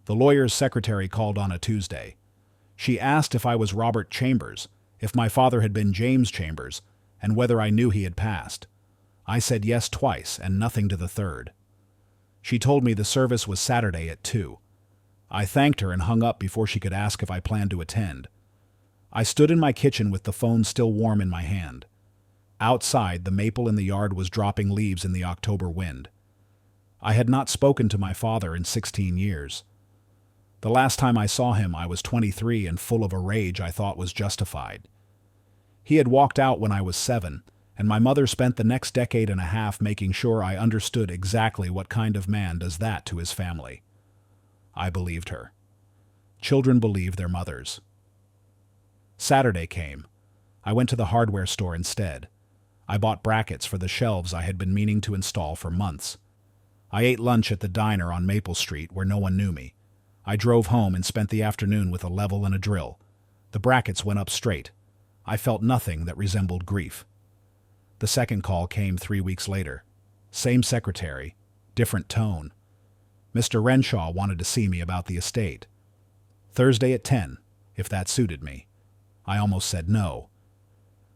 The lawyer's secretary called on a Tuesday. She asked if I was Robert Chambers, if my father had been James Chambers, and whether I knew he had passed. I said yes twice and nothing to the third. She told me the service was Saturday at 2. I thanked her and hung up before she could ask if I planned to attend. I stood in my kitchen with the phone still warm in my hand. Outside, the maple in the yard was dropping leaves in the October wind. I had not spoken to my father in 16 years. The last time I saw him, I was 23 and full of a rage I thought was justified. He had walked out when I was 7, and my mother spent the next decade and a half making sure I understood exactly what kind of man does that to his family. I believed her. Children believe their mothers. Saturday came. I went to the hardware store instead. I bought brackets for the shelves I had been meaning to install for months. I ate lunch at the diner on Maple Street where no one knew me. I drove home and spent the afternoon with a level and a drill. The brackets went up straight. I felt nothing that resembled grief. The second call came 3 weeks later. Same secretary, different tone. Mr. Renshaw wanted to see me about the estate. Thursday at 10, if that suited me. I almost said no.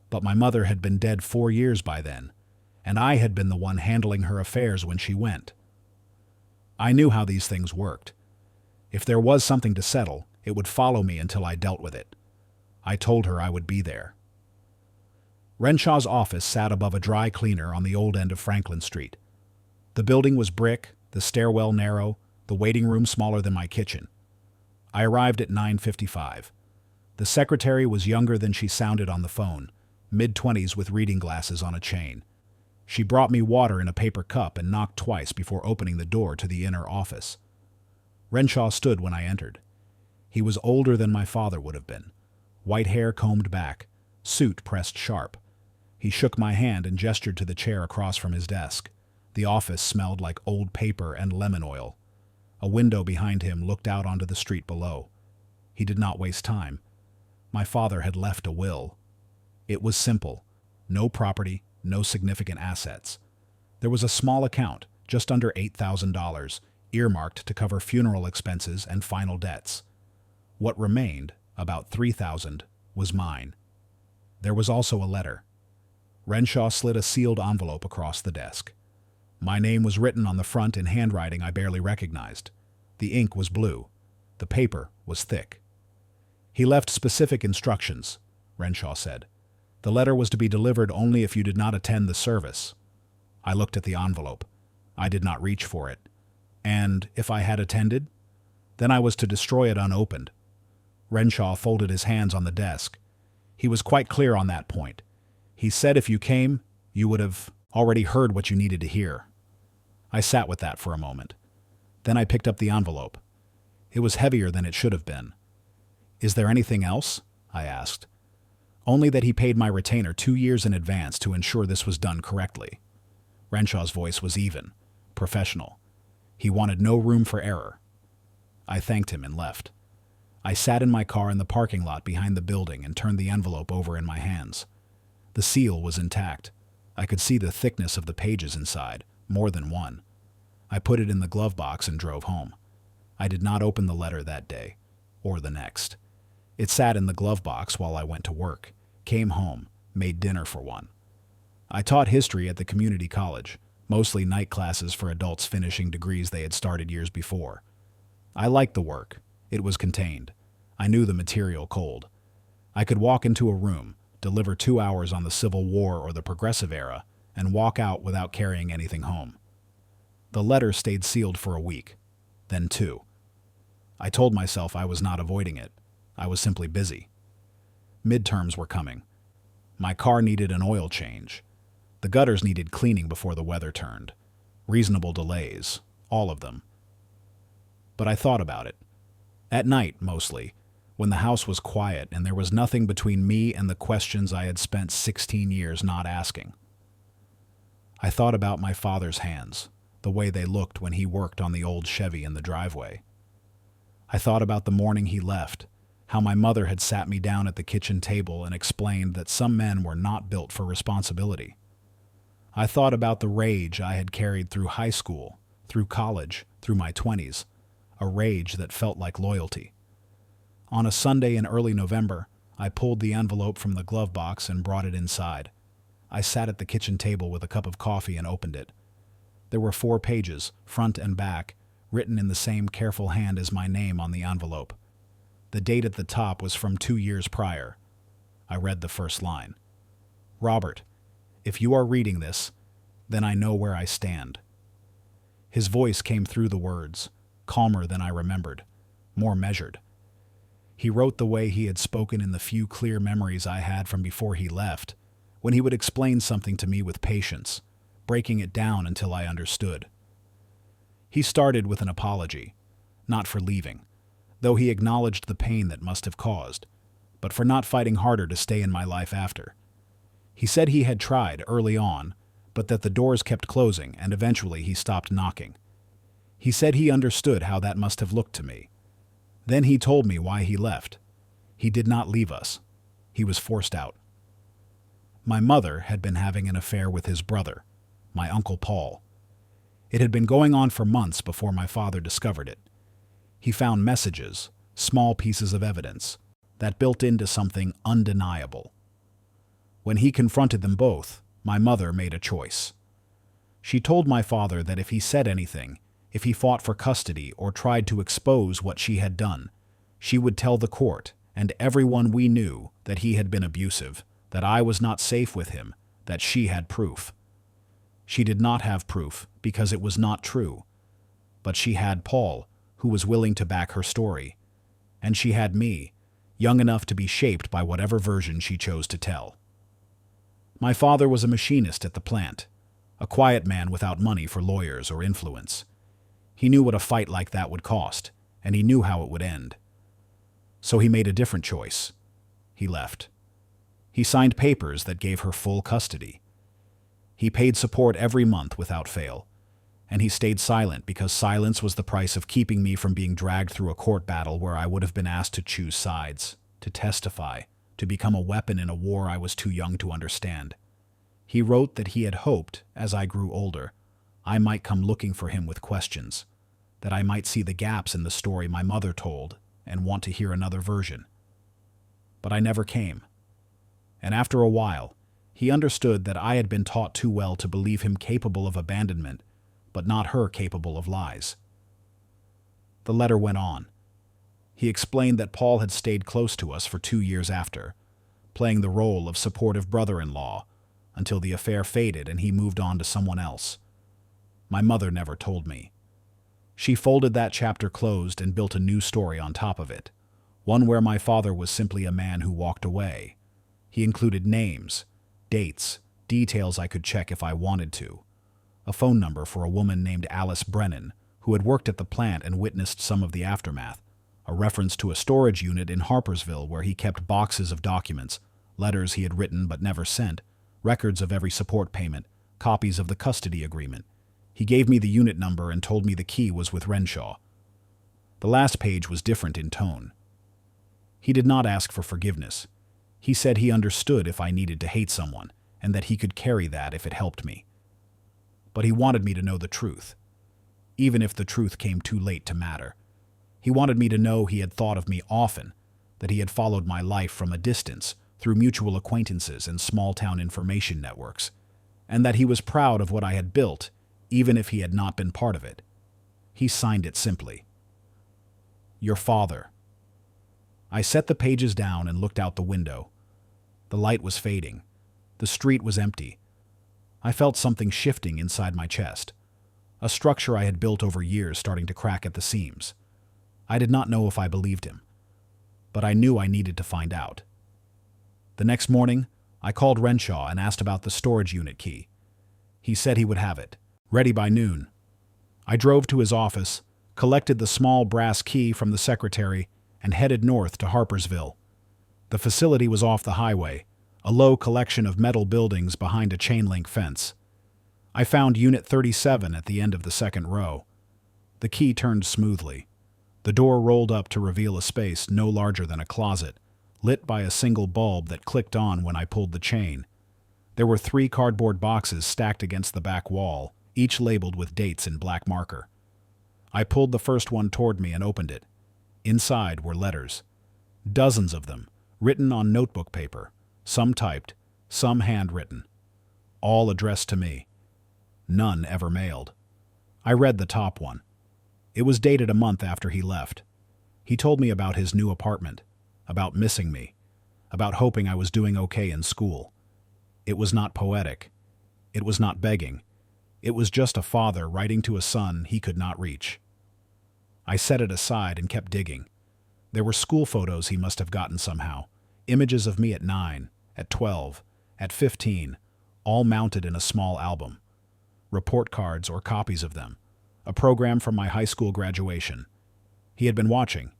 But my mother had been dead 4 years by then, and I had been the one handling her affairs when she went. I knew how these things worked. If there was something to settle, it would follow me until I dealt with it. I told her I would be there. Renshaw's office sat above a dry cleaner on the old end of Franklin Street. The building was brick, the stairwell narrow, the waiting room smaller than my kitchen. I arrived at 9:55. The secretary was younger than she sounded on the phone, mid-20s with reading glasses on a chain. She brought me water in a paper cup and knocked twice before opening the door to the inner office. Renshaw stood when I entered. He was older than my father would have been. White hair combed back, suit pressed sharp. He shook my hand and gestured to the chair across from his desk. The office smelled like old paper and lemon oil. A window behind him looked out onto the street below. He did not waste time. My father had left a will. It was simple. No property, no significant assets. There was a small account, just under $8,000, earmarked to cover funeral expenses and final debts. What remained, about $3,000, was mine. There was also a letter. Renshaw slid a sealed envelope across the desk. My name was written on the front in handwriting I barely recognized. The ink was blue. The paper was thick. He left specific instructions, Renshaw said. The letter was to be delivered only if you did not attend the service. I looked at the envelope. I did not reach for it. And if I had attended? Then I was to destroy it unopened. Renshaw folded his hands on the desk. He was quite clear on that point. He said if you came, you would have already heard what you needed to hear. I sat with that for a moment. Then I picked up the envelope. It was heavier than it should have been. Is there anything else? I asked. Only that he paid my retainer 2 years in advance to ensure this was done correctly. Renshaw's voice was even, professional. He wanted no room for error. I thanked him and left. I sat in my car in the parking lot behind the building and turned the envelope over in my hands. The seal was intact. I could see the thickness of the pages inside, more than one. I put it in the glove box and drove home. I did not open the letter that day, or the next. It sat in the glove box while I went to work, came home, made dinner for one. I taught history at the community college, mostly night classes for adults finishing degrees they had started years before. I liked the work. It was contained. I knew the material cold. I could walk into a room, deliver 2 hours on the Civil War or the Progressive Era, and walk out without carrying anything home. The letter stayed sealed for a week, then 2. I told myself I was not avoiding it. I was simply busy. Midterms were coming. My car needed an oil change. The gutters needed cleaning before the weather turned. Reasonable delays, all of them. But I thought about it. At night, mostly, when the house was quiet and there was nothing between me and the questions I had spent 16 years not asking. I thought about my father's hands, the way they looked when he worked on the old Chevy in the driveway. I thought about the morning he left, how my mother had sat me down at the kitchen table and explained that some men were not built for responsibility. I thought about the rage I had carried through high school, through college, through my 20s, a rage that felt like loyalty. On a Sunday in early November, I pulled the envelope from the glove box and brought it inside. I sat at the kitchen table with a cup of coffee and opened it. There were 4 pages, front and back, written in the same careful hand as my name on the envelope. The date at the top was from 2 years prior. I read the first line. "Robert, if you are reading this, then I know where I stand." His voice came through the words, calmer than I remembered, more measured. He wrote the way he had spoken in the few clear memories I had from before he left, when he would explain something to me with patience, breaking it down until I understood. He started with an apology, not for leaving, though he acknowledged the pain that must have caused, but for not fighting harder to stay in my life after. He said he had tried early on, but that the doors kept closing and eventually he stopped knocking. He said he understood how that must have looked to me. Then he told me why he left. He did not leave us. He was forced out. My mother had been having an affair with his brother, my Uncle Paul. It had been going on for months before my father discovered it. He found messages, small pieces of evidence, that built into something undeniable. When he confronted them both, my mother made a choice. She told my father that if he said anything, if he fought for custody or tried to expose what she had done, she would tell the court and everyone we knew that he had been abusive, that I was not safe with him, that she had proof. She did not have proof because it was not true, but she had Paul, who was willing to back her story, and she had me, young enough to be shaped by whatever version she chose to tell. My father was a machinist at the plant, a quiet man without money for lawyers or influence. He knew what a fight like that would cost, and he knew how it would end. So he made a different choice. He left. He signed papers that gave her full custody. He paid support every month without fail, and he stayed silent because silence was the price of keeping me from being dragged through a court battle where I would have been asked to choose sides, to testify, to become a weapon in a war I was too young to understand. He wrote that he had hoped, as I grew older, I might come looking for him with questions, that I might see the gaps in the story my mother told and want to hear another version. But I never came. And after a while, he understood that I had been taught too well to believe him capable of abandonment, but not her capable of lies. The letter went on. He explained that Paul had stayed close to us for 2 years after, playing the role of supportive brother-in-law, until the affair faded and he moved on to someone else. My mother never told me. She folded that chapter closed and built a new story on top of it, one where my father was simply a man who walked away. He included names, dates, details I could check if I wanted to, a phone number for a woman named Alice Brennan, who had worked at the plant and witnessed some of the aftermath, a reference to a storage unit in Harpersville where he kept boxes of documents, letters he had written but never sent, records of every support payment, copies of the custody agreement. He gave me the unit number and told me the key was with Renshaw. The last page was different in tone. He did not ask for forgiveness. He said he understood if I needed to hate someone, and that he could carry that if it helped me. But he wanted me to know the truth, even if the truth came too late to matter. He wanted me to know he had thought of me often, that he had followed my life from a distance, through mutual acquaintances and small-town information networks, and that he was proud of what I had built, even if he had not been part of it. He signed it simply. Your father. I set the pages down and looked out the window. The light was fading. The street was empty. I felt something shifting inside my chest, a structure I had built over years starting to crack at the seams. I did not know if I believed him, but I knew I needed to find out. The next morning, I called Renshaw and asked about the storage unit key. He said he would have it, ready by noon. I drove to his office, collected the small brass key from the secretary, and headed north to Harpersville. The facility was off the highway, a low collection of metal buildings behind a chain-link fence. I found Unit 37 at the end of the second row. The key turned smoothly. The door rolled up to reveal a space no larger than a closet, lit by a single bulb that clicked on when I pulled the chain. There were 3 cardboard boxes stacked against the back wall, each labeled with dates in black marker. I pulled the first one toward me and opened it. Inside were letters. Dozens of them, written on notebook paper, some typed, some handwritten. All addressed to me. None ever mailed. I read the top one. It was dated a month after he left. He told me about his new apartment, about missing me, about hoping I was doing okay in school. It was not poetic. It was not begging. It was just a father writing to a son he could not reach. I set it aside and kept digging. There were school photos he must have gotten somehow, images of me at 9, at 12, at 15, all mounted in a small album. Report cards or copies of them, a program from my high school graduation. He had been watching.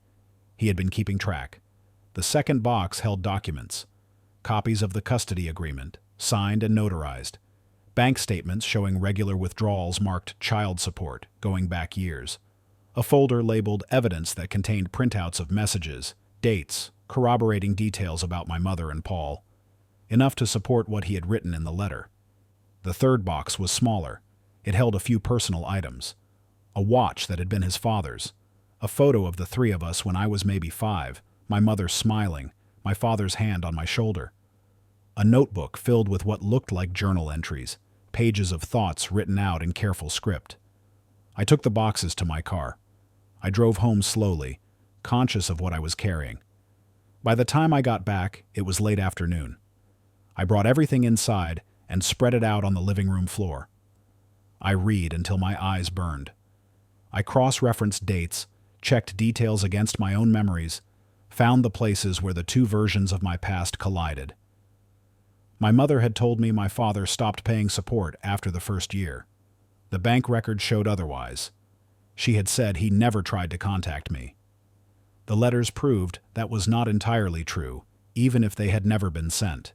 He had been keeping track. The second box held documents, copies of the custody agreement, signed and notarized, bank statements showing regular withdrawals marked child support, going back years, a folder labeled evidence that contained printouts of messages, dates, corroborating details about my mother and Paul, enough to support what he had written in the letter. The third box was smaller. It held a few personal items, a watch that had been his father's, a photo of the three of us when I was maybe 5, my mother smiling, my father's hand on my shoulder. A notebook filled with what looked like journal entries, pages of thoughts written out in careful script. I took the boxes to my car. I drove home slowly, conscious of what I was carrying. By the time I got back, it was late afternoon. I brought everything inside and spread it out on the living room floor. I read until my eyes burned. I cross-referenced dates, checked details against my own memories, found the places where the two versions of my past collided. My mother had told me my father stopped paying support after the first year. The bank record showed otherwise. She had said he never tried to contact me. The letters proved that was not entirely true, even if they had never been sent.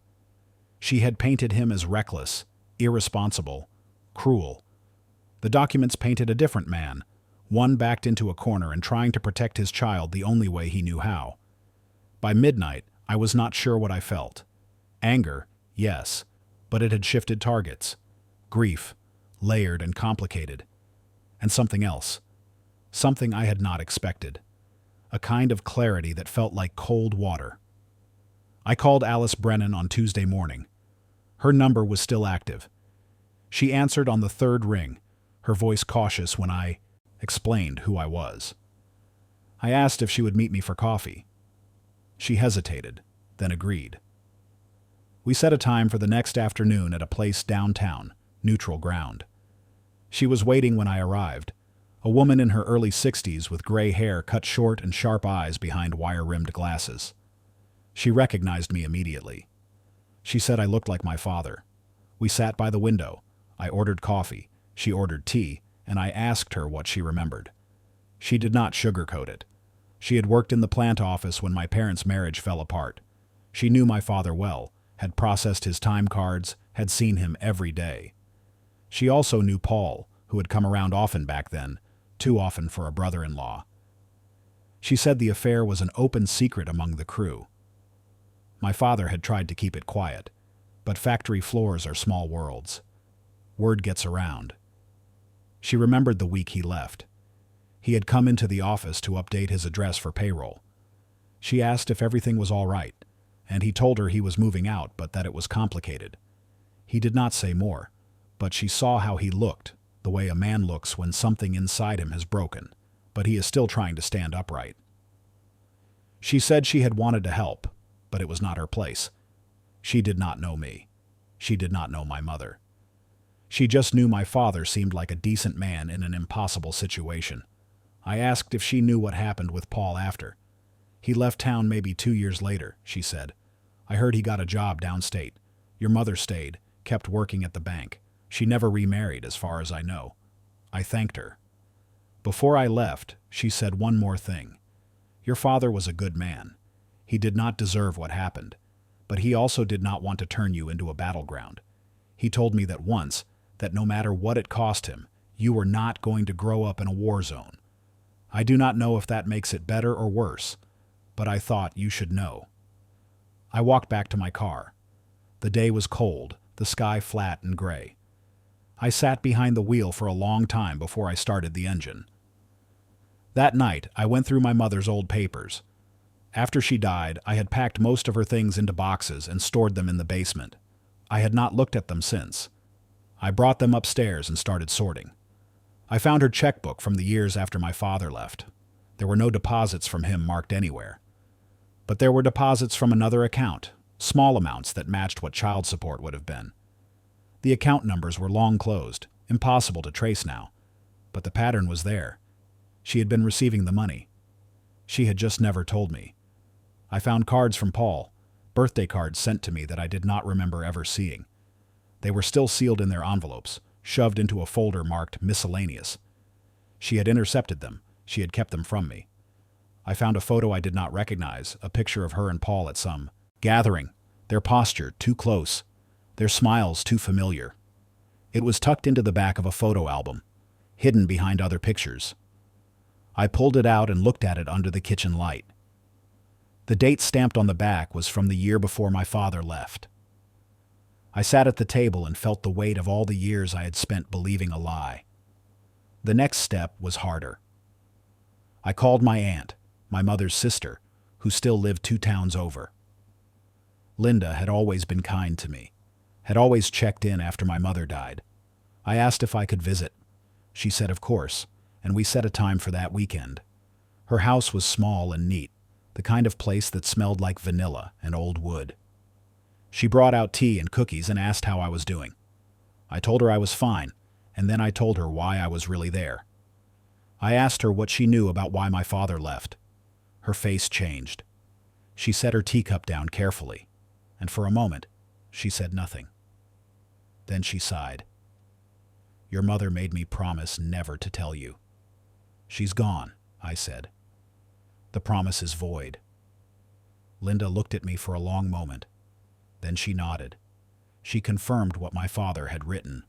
She had painted him as reckless, irresponsible, cruel. The documents painted a different man, one backed into a corner and trying to protect his child the only way he knew how. By midnight, I was not sure what I felt. Anger, yes, but it had shifted targets. Grief, layered and complicated. And something else. Something I had not expected. A kind of clarity that felt like cold water. I called Alice Brennan on Tuesday morning. Her number was still active. She answered on the third ring, her voice cautious when I explained who I was. I asked if she would meet me for coffee. She hesitated, then agreed. We set a time for the next afternoon at a place downtown, neutral ground. She was waiting when I arrived, a woman in her early 60s with gray hair cut short and sharp eyes behind wire-rimmed glasses. She recognized me immediately. She said I looked like my father. We sat by the window. I ordered coffee. She ordered tea, and I asked her what she remembered. She did not sugarcoat it. She had worked in the plant office when my parents' marriage fell apart. She knew my father well, had processed his time cards, had seen him every day. She also knew Paul, who had come around often back then, too often for a brother-in-law. She said the affair was an open secret among the crew. My father had tried to keep it quiet, but factory floors are small worlds. Word gets around. She remembered the week he left. He had come into the office to update his address for payroll. She asked if everything was all right, and he told her he was moving out but that it was complicated. He did not say more, but she saw how he looked, the way a man looks when something inside him has broken, but he is still trying to stand upright. She said she had wanted to help, but it was not her place. She did not know me. She did not know my mother. She just knew my father seemed like a decent man in an impossible situation. I asked if she knew what happened with Paul after. He left town maybe 2 years later, she said. I heard he got a job downstate. Your mother stayed, kept working at the bank. She never remarried, as far as I know. I thanked her. Before I left, she said one more thing. Your father was a good man. He did not deserve what happened, but he also did not want to turn you into a battleground. He told me that once, that no matter what it cost him, you were not going to grow up in a war zone. I do not know if that makes it better or worse, but I thought you should know. I walked back to my car. The day was cold, the sky flat and gray. I sat behind the wheel for a long time before I started the engine. That night, I went through my mother's old papers. After she died, I had packed most of her things into boxes and stored them in the basement. I had not looked at them since. I brought them upstairs and started sorting. I found her checkbook from the years after my father left. There were no deposits from him marked anywhere. But there were deposits from another account, small amounts that matched what child support would have been. The account numbers were long closed, impossible to trace now. But the pattern was there. She had been receiving the money. She had just never told me. I found cards from Paul, birthday cards sent to me that I did not remember ever seeing. They were still sealed in their envelopes, shoved into a folder marked miscellaneous. She had intercepted them. She had kept them from me. I found a photo I did not recognize, a picture of her and Paul at some gathering, their posture too close, their smiles too familiar. It was tucked into the back of a photo album, hidden behind other pictures. I pulled it out and looked at it under the kitchen light. The date stamped on the back was from the year before my father left. I sat at the table and felt the weight of all the years I had spent believing a lie. The next step was harder. I called my aunt, my mother's sister, who still lived 2 towns over. Linda had always been kind to me, had always checked in after my mother died. I asked if I could visit. She said of course, and we set a time for that weekend. Her house was small and neat, the kind of place that smelled like vanilla and old wood. She brought out tea and cookies and asked how I was doing. I told her I was fine, and then I told her why I was really there. I asked her what she knew about why my father left. Her face changed. She set her teacup down carefully, and for a moment, she said nothing. Then she sighed. "Your mother made me promise never to tell you." "She's gone," I said. "The promise is void." Linda looked at me for a long moment. Then she nodded. She confirmed what my father had written.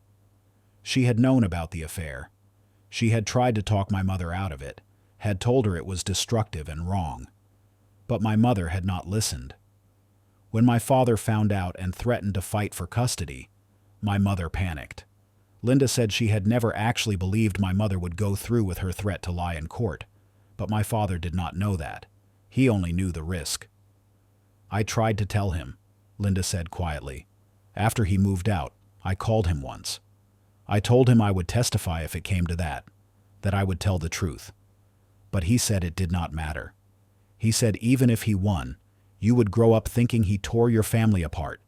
She had known about the affair. She had tried to talk my mother out of it, had told her it was destructive and wrong. But my mother had not listened. When my father found out and threatened to fight for custody, my mother panicked. Linda said she had never actually believed my mother would go through with her threat to lie in court, but my father did not know that. He only knew the risk. "I tried to tell him," Linda said quietly. "After he moved out, I called him once. I told him I would testify if it came to that I would tell the truth. But he said it did not matter. He said even if he won, you would grow up thinking he tore your family apart.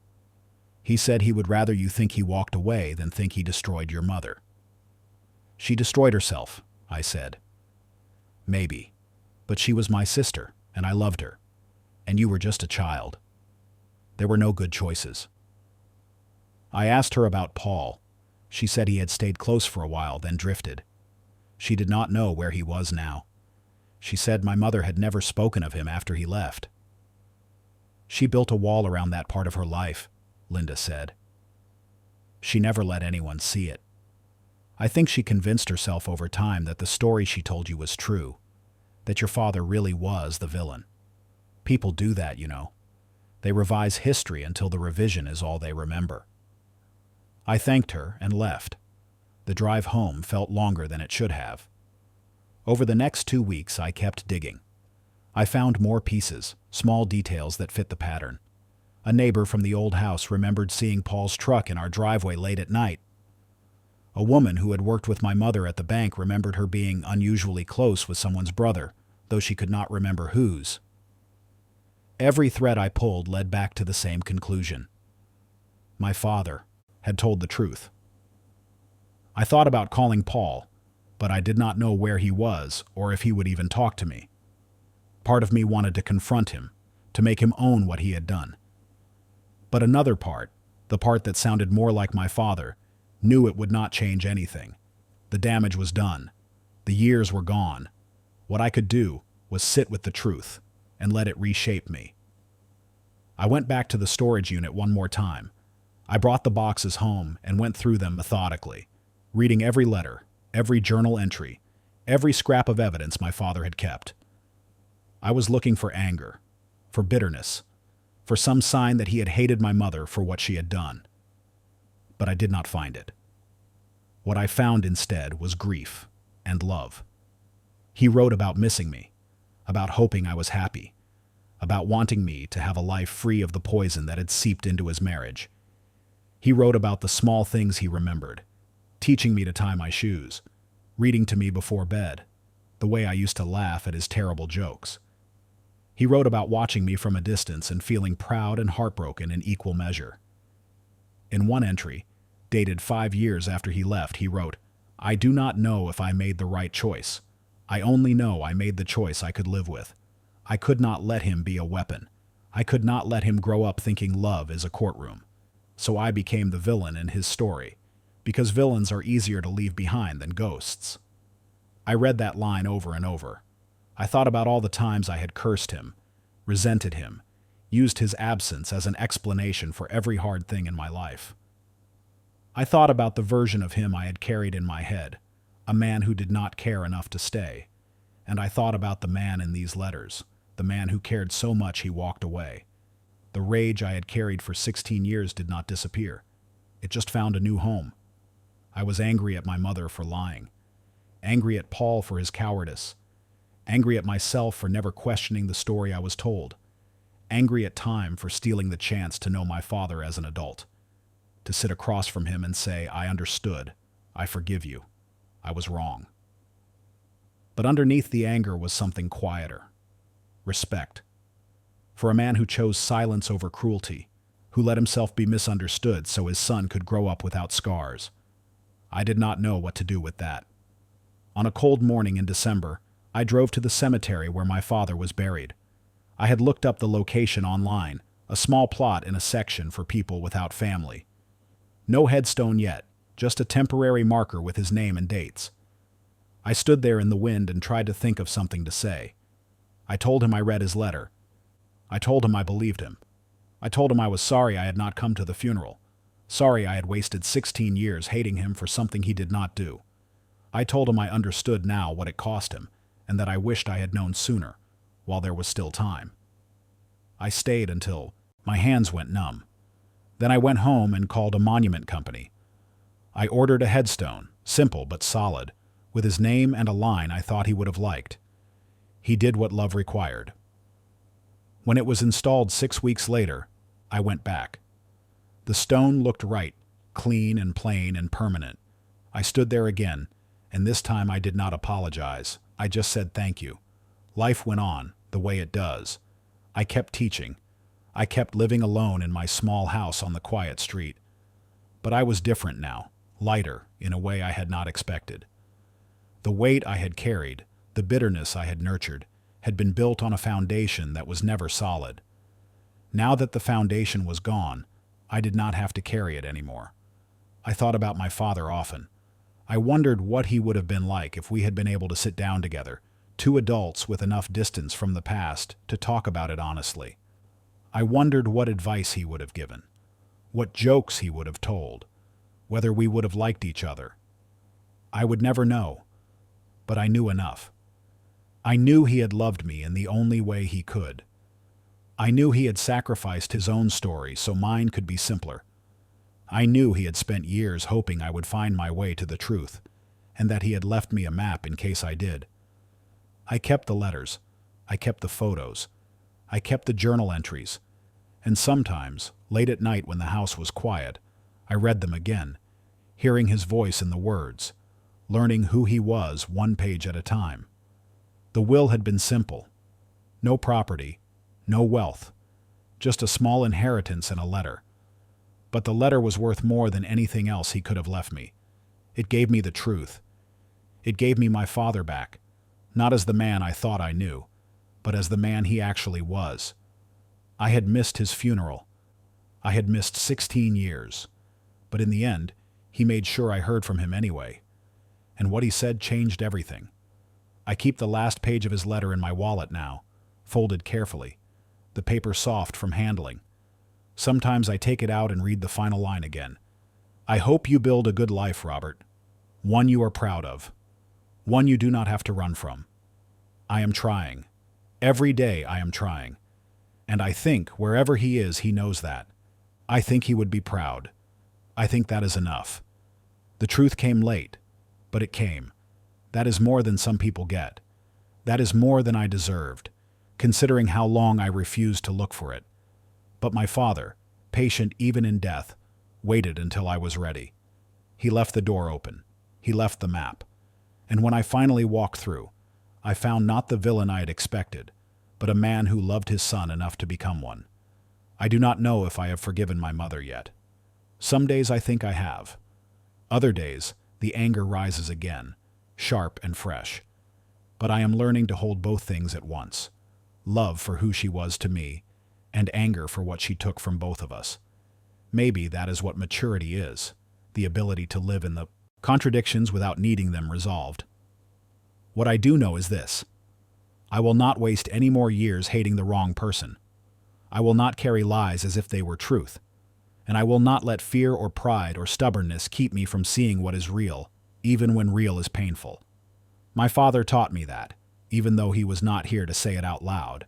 He said he would rather you think he walked away than think he destroyed your mother." "She destroyed herself," I said. "Maybe. But she was my sister, and I loved her. And you were just a child. There were no good choices." I asked her about Paul. She said he had stayed close for a while, then drifted. She did not know where he was now. She said my mother had never spoken of him after he left. "She built a wall around that part of her life," Linda said. "She never let anyone see it. I think she convinced herself over time that the story she told you was true, that your father really was the villain. People do that, you know. They revise history until the revision is all they remember." I thanked her and left. The drive home felt longer than it should have. Over the next 2 weeks, I kept digging. I found more pieces, small details that fit the pattern. A neighbor from the old house remembered seeing Paul's truck in our driveway late at night. A woman who had worked with my mother at the bank remembered her being unusually close with someone's brother, though she could not remember whose. Every thread I pulled led back to the same conclusion. My father had told the truth. I thought about calling Paul, but I did not know where he was or if he would even talk to me. Part of me wanted to confront him, to make him own what he had done. But another part, the part that sounded more like my father, knew it would not change anything. The damage was done. The years were gone. What I could do was sit with the truth and let it reshape me. I went back to the storage unit one more time. I brought the boxes home and went through them methodically, reading every letter, every journal entry, every scrap of evidence my father had kept. I was looking for anger, for bitterness, for some sign that he had hated my mother for what she had done. But I did not find it. What I found instead was grief and love. He wrote about missing me, about hoping I was happy, about wanting me to have a life free of the poison that had seeped into his marriage. He wrote about the small things he remembered, teaching me to tie my shoes, reading to me before bed, the way I used to laugh at his terrible jokes. He wrote about watching me from a distance and feeling proud and heartbroken in equal measure. In one entry, dated 5 years after he left, he wrote, "I do not know if I made the right choice. I only know I made the choice I could live with. I could not let him be a weapon. I could not let him grow up thinking love is a courtroom. So I became the villain in his story, because villains are easier to leave behind than ghosts." I read that line over and over. I thought about all the times I had cursed him, resented him, used his absence as an explanation for every hard thing in my life. I thought about the version of him I had carried in my head, a man who did not care enough to stay. And I thought about the man in these letters, the man who cared so much he walked away. The rage I had carried for 16 years did not disappear. It just found a new home. I was angry at my mother for lying, angry at Paul for his cowardice, angry at myself for never questioning the story I was told, angry at time for stealing the chance to know my father as an adult, to sit across from him and say, "I understood, I forgive you, I was wrong." But underneath the anger was something quieter. Respect. For a man who chose silence over cruelty, who let himself be misunderstood so his son could grow up without scars. I did not know what to do with that. On a cold morning in December, I drove to the cemetery where my father was buried. I had looked up the location online, a small plot in a section for people without family. No headstone yet, just a temporary marker with his name and dates. I stood there in the wind and tried to think of something to say. I told him I read his letter. I told him I believed him. I told him I was sorry I had not come to the funeral, sorry I had wasted 16 years hating him for something he did not do. I told him I understood now what it cost him, and that I wished I had known sooner, while there was still time. I stayed until my hands went numb. Then I went home and called a monument company. I ordered a headstone, simple but solid, with his name and a line I thought he would have liked. He did what love required. When it was installed 6 weeks later, I went back. The stone looked right, clean and plain and permanent. I stood there again, and this time I did not apologize. I just said thank you. Life went on, the way it does. I kept teaching. I kept living alone in my small house on the quiet street. But I was different now, lighter in a way I had not expected. The weight I had carried, the bitterness I had nurtured, had been built on a foundation that was never solid. Now that the foundation was gone, I did not have to carry it anymore. I thought about my father often. I wondered what he would have been like if we had been able to sit down together, two adults with enough distance from the past to talk about it honestly. I wondered what advice he would have given, what jokes he would have told, whether we would have liked each other. I would never know, but I knew enough. I knew he had loved me in the only way he could. I knew he had sacrificed his own story so mine could be simpler. I knew he had spent years hoping I would find my way to the truth, and that he had left me a map in case I did. I kept the letters. I kept the photos. I kept the journal entries. And sometimes, late at night when the house was quiet, I read them again, hearing his voice in the words, learning who he was 1 page at a time. The will had been simple. No property, no wealth, just a small inheritance and a letter. But the letter was worth more than anything else he could have left me. It gave me the truth. It gave me my father back, not as the man I thought I knew, but as the man he actually was. I had missed his funeral. I had missed 16 years. But in the end, he made sure I heard from him anyway. And what he said changed everything. I keep the last page of his letter in my wallet now, folded carefully, the paper soft from handling. Sometimes I take it out and read the final line again. I hope you build a good life, Robert. One you are proud of. One you do not have to run from. I am trying. Every day I am trying. And I think wherever he is, he knows that. I think he would be proud. I think that is enough. The truth came late, but it came. That is more than some people get. That is more than I deserved, considering how long I refused to look for it. But my father, patient even in death, waited until I was ready. He left the door open. He left the map. And when I finally walked through, I found not the villain I had expected, but a man who loved his son enough to become one. I do not know if I have forgiven my mother yet. Some days I think I have. Other days, the anger rises again, sharp and fresh. But I am learning to hold both things at once. Love for who she was to me, and anger for what she took from both of us. Maybe that is what maturity is, the ability to live in the contradictions without needing them resolved. What I do know is this: I will not waste any more years hating the wrong person. I will not carry lies as if they were truth. And I will not let fear or pride or stubbornness keep me from seeing what is real, even when real is painful. My father taught me that, even though he was not here to say it out loud.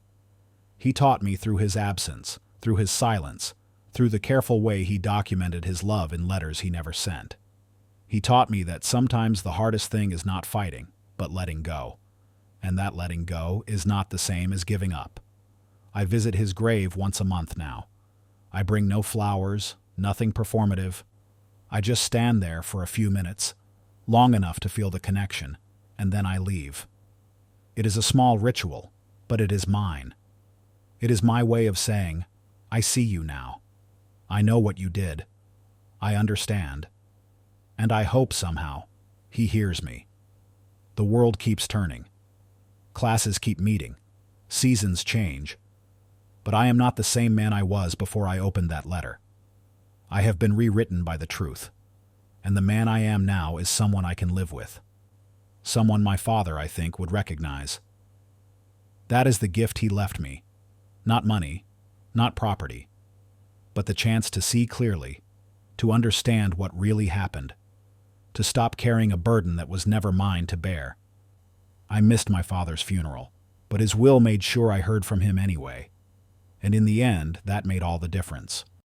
He taught me through his absence, through his silence, through the careful way he documented his love in letters he never sent. He taught me that sometimes the hardest thing is not fighting, but letting go. And that letting go is not the same as giving up. I visit his grave once a month now. I bring no flowers, nothing performative. I just stand there for a few minutes, long enough to feel the connection, and then I leave. It is a small ritual, but it is mine. It is my way of saying, I see you now. I know what you did. I understand. And I hope somehow he hears me. The world keeps turning. Classes keep meeting. Seasons change. But I am not the same man I was before I opened that letter. I have been rewritten by the truth. And the man I am now is someone I can live with. Someone my father, I think, would recognize. That is the gift he left me. Not money, not property, but the chance to see clearly, to understand what really happened, to stop carrying a burden that was never mine to bear. I missed my father's funeral, but his will made sure I heard from him anyway. And in the end, that made all the difference.